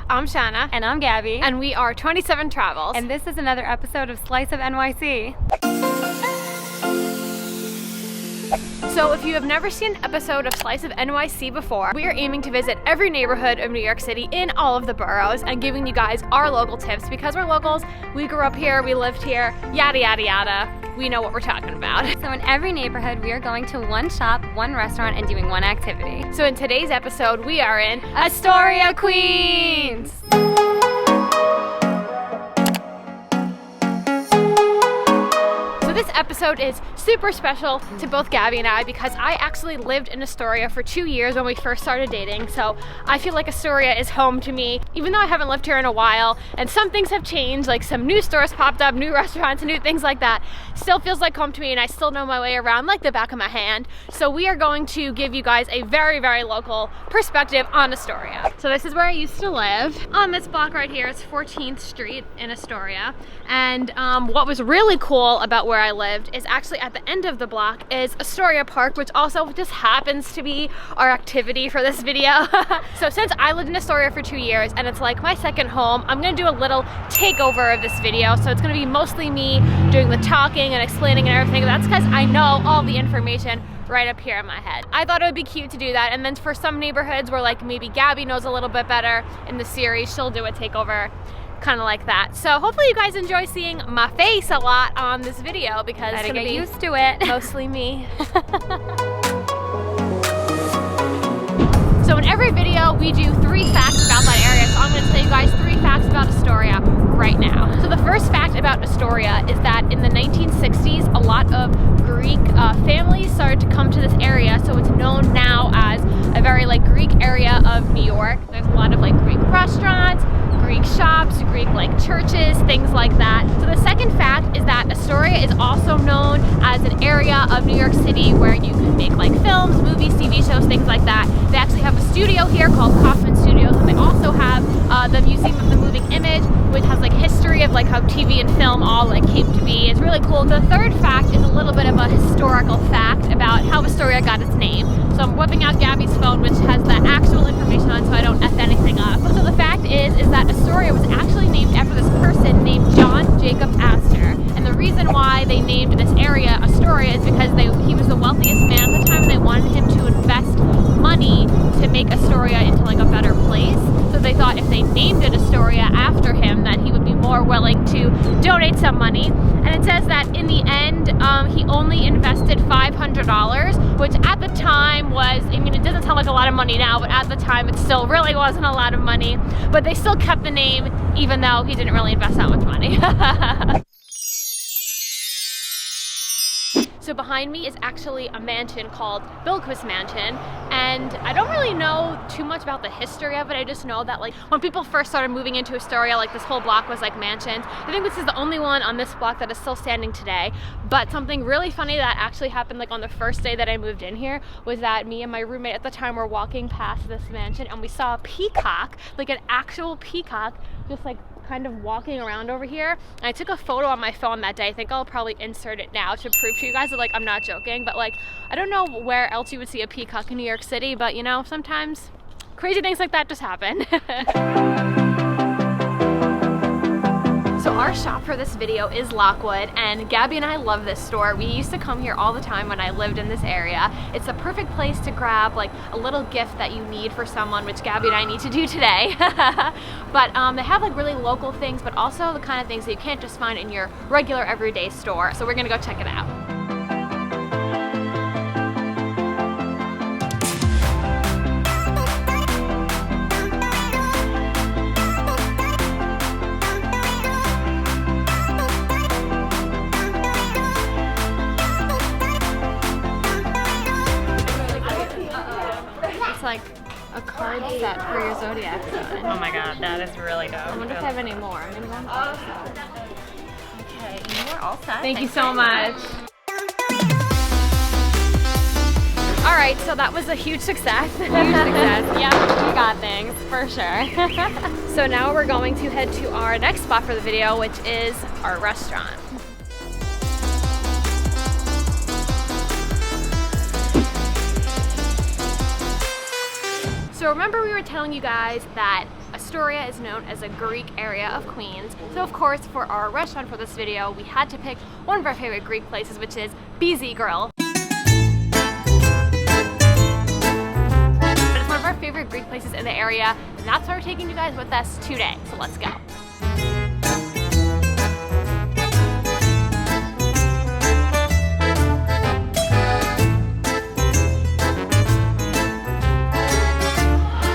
I'm Shanna. And I'm Gabby. And we are 27 Travels. And this is another episode of Slice of NYC. So if you have never seen an episode of Slice of NYC before, we are aiming to visit every neighborhood of New York City in all of the boroughs and giving you guys our local tips because we're locals, we grew up here, we lived here, yada yada yada. We know what we're talking about. So in every neighborhood, we are going to one shop, one restaurant, and doing one activity. So in today's episode, we are in Astoria, Queens! This episode is super special to both Gabby and I because I actually lived in Astoria for 2 years when we first started dating, so I feel like Astoria is home to me, even though I haven't lived here in a while, and some things have changed, like some new stores popped up, new restaurants, new things like that. Still feels like home to me, and I still know my way around like the back of my hand. So we are going to give you guys a very, very local perspective on Astoria. So this is where I used to live. On this block right here, it's 14th Street in Astoria, and what was really cool about where I lived is actually at the end of the block is Astoria Park, which also just happens to be our activity for this video. So since I lived in Astoria for 2 years and it's like my second home, I'm gonna do a little takeover of this video. So it's gonna be mostly me doing the talking and explaining and everything. That's because I know all the information right up here in my head. I thought it would be cute to do that, and then for some neighborhoods where like maybe Gabby knows a little bit better in the series, she'll do a takeover kind of like that. So hopefully you guys enjoy seeing my face a lot on this video because it's gonna get be used to it. Mostly me. So in every video we do 3 facts about that area, so I'm going to tell you guys 3 facts about Astoria right now. So the first fact about Astoria is that in the 1960s a lot of Greek families started to come to this area, so it's known now as a very like Greek area of New York. There's a lot of like Greek restaurants, Greek shops, Greek like churches, things like that. So the second fact is that Astoria is also known as an area of New York City where you can make like films, movies, TV shows, things like that. They actually have a studio here called Kaufman Studios, and they also have the Museum of the Moving Image, which has like history of like how TV and film all like came to be. It's really cool. The third fact is a little bit of a historical fact about how Astoria got its name. So I'm whipping out Gabby's phone, which has the actual information on so I don't F anything up. So the fact is that Astoria was actually named after this person named John Jacob Astor. And the reason why they named this area Astoria is because he was the wealthiest man at the time, and they wanted him to invest money to make Astoria into like a better place. So they thought if they named it Astoria after him, that he would be more willing to donate some money. And it says that in the end, he only invested $500, which at the time was, I mean, it doesn't sound like a lot of money now, but at the time it still really wasn't a lot of money. But they still kept the name, even though he didn't really invest that much money. So behind me is actually a mansion called Bilquis Mansion, and I don't really know too much about the history of it. I just know that like when people first started moving into Astoria, like this whole block was like mansions. I think this is the only one on this block that is still standing today. But something really funny that actually happened like on the first day that I moved in here was that me and my roommate at the time were walking past this mansion and we saw a peacock, like an actual peacock, just like kind of walking around over here. And I took a photo on my phone that day. I think I'll probably insert it now to prove to you guys that like I'm not joking, but like I don't know where else you would see a peacock in New York City, but you know, sometimes crazy things like that just happen. So our shop for this video is Lockwood, and Gabby and I love this store. We used to come here all the time when I lived in this area. It's a perfect place to grab like a little gift that you need for someone, which Gabby and I need to do today. But they have like really local things, but also the kind of things that you can't just find in your regular everyday store. So we're gonna go check it out. Like a card set for your zodiac sign. Oh my god, that is really dope. I wonder if I have any more. I'm gonna go. Okay, you are all set. Thank you so much. All right, so that was a huge success. Huge success. Yeah, we got things for sure. So now we're going to head to our next spot for the video, which is our restaurant. So remember we were telling you guys that Astoria Astoria is known as a Greek area of Queens. So of course, for our restaurant for this video, we had to pick one of our favorite Greek places, which is BZ Grill. But it's one of our favorite Greek places in the area, and that's why we're taking you guys with us today. So let's go.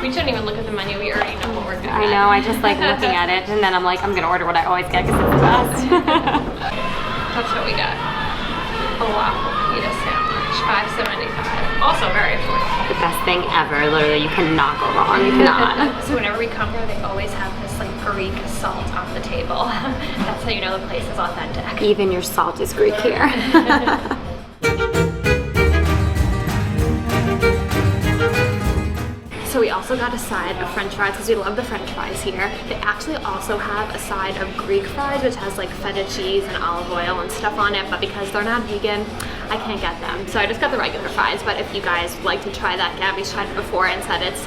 We shouldn't even look at the menu, we already know what we're doing. I know, I just like looking at it and then I'm like, I'm gonna order what I always get because it's the best. That's what we got. A waffle pita sandwich, $5.75. Also very affordable. The best thing ever, literally, you cannot go wrong, you cannot. So whenever we come here, they always have this like Greek salt on the table. That's how you know the place is authentic. Even your salt is Greek here. So we also got a side of french fries because we love the french fries here. They actually also have a side of Greek fries which has like feta cheese and olive oil and stuff on it, but because they're not vegan, I can't get them. So I just got the regular fries, but if you guys would like to try that, Gabby's tried it before and said it's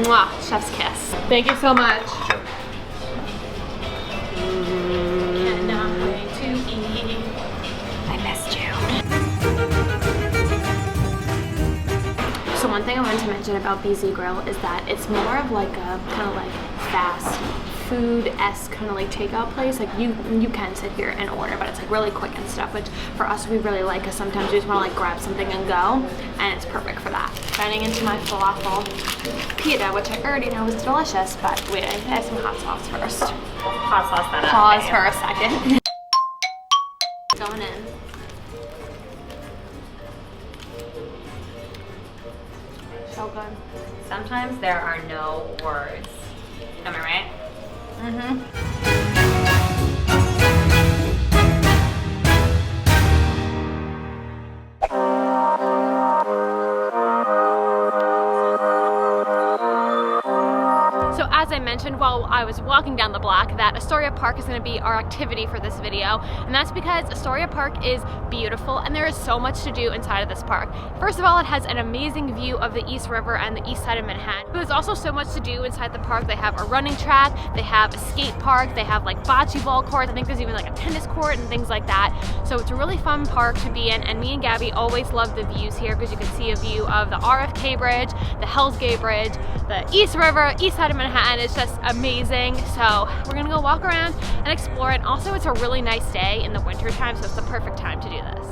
mwah, chef's kiss. Thank you so much. Cannot wait to eat. I missed you. So one thing I wanted to mention about BZ Grill is that it's more of like a kind of like fast food-esque kind of like takeout place. Like you can sit here and order, but it's like really quick and stuff, which for us we really like because sometimes we just want to like grab something and go, and it's perfect for that. Turning into my falafel pita, which I already know is delicious, but wait, I add some hot sauce first. Hot sauce that up. Pause for a second. Going in. So good. Sometimes there are no words. Am I right? Mm-hmm. So as I mentioned while I was walking down the block, that Astoria Park is going to be our activity for this video, and that's because Astoria Park is beautiful and there is so much to do inside of this park. First of all, it has an amazing view of the East River and the east side of Manhattan. But there's also so much to do inside the park. They have a running track, they have a skate park, they have like bocce ball courts, I think there's even like a tennis court and things like that. So it's a really fun park to be in, and me and Gabby always love the views here because you can see a view of the RFK Bridge, the Hell's Gate Bridge, the East River, east side of Manhattan. It's just amazing. So we're gonna go walk around and explore it. And also it's a really nice day in the winter time, so it's the perfect time to do this.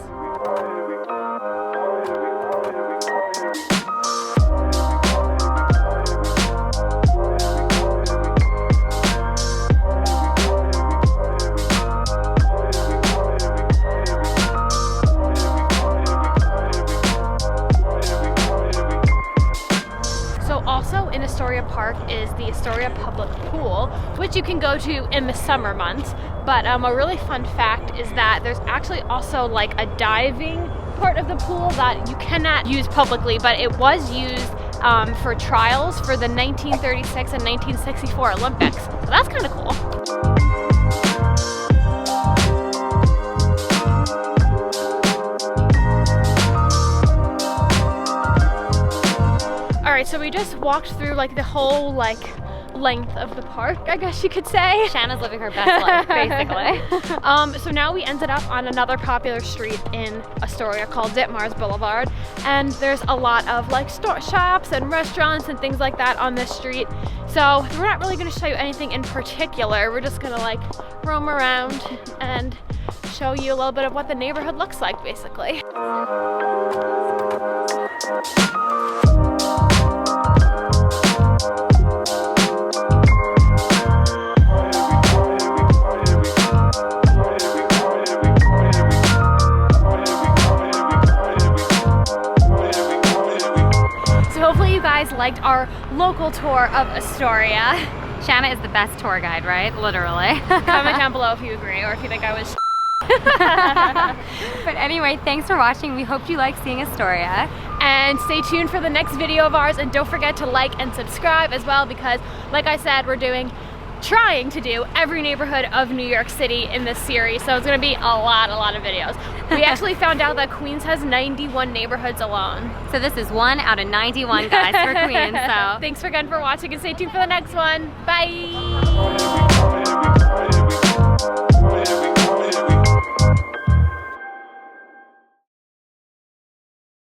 Astoria Park is the Astoria Public Pool, which you can go to in the summer months. But a really fun fact is that there's actually also like a diving part of the pool that you cannot use publicly, but it was used for trials for the 1936 and 1964 Olympics. So that's kind of cool. Alright, so we just walked through like the whole like length of the park, I guess you could say. Shanna's living her best life, basically. So now we ended up on another popular street in Astoria called Ditmars Boulevard, and there's a lot of like shops and restaurants and things like that on this street. So we're not really going to show you anything in particular. We're just going to like roam around and show you a little bit of what the neighborhood looks like, basically. Liked our local tour of Astoria. Shanna is the best tour guide, right? Literally. Comment down below if you agree or if you think I was But anyway, thanks for watching. We hope you like seeing Astoria. And stay tuned for the next video of ours, and don't forget to like and subscribe as well because, like I said, we're doing trying to do every neighborhood of New York City in this series, so it's gonna be a lot of videos. We actually found out that Queens has 91 neighborhoods alone. So this is 1 out of 91, guys, for Queens. So thanks again for watching, and stay tuned for the next one. Bye.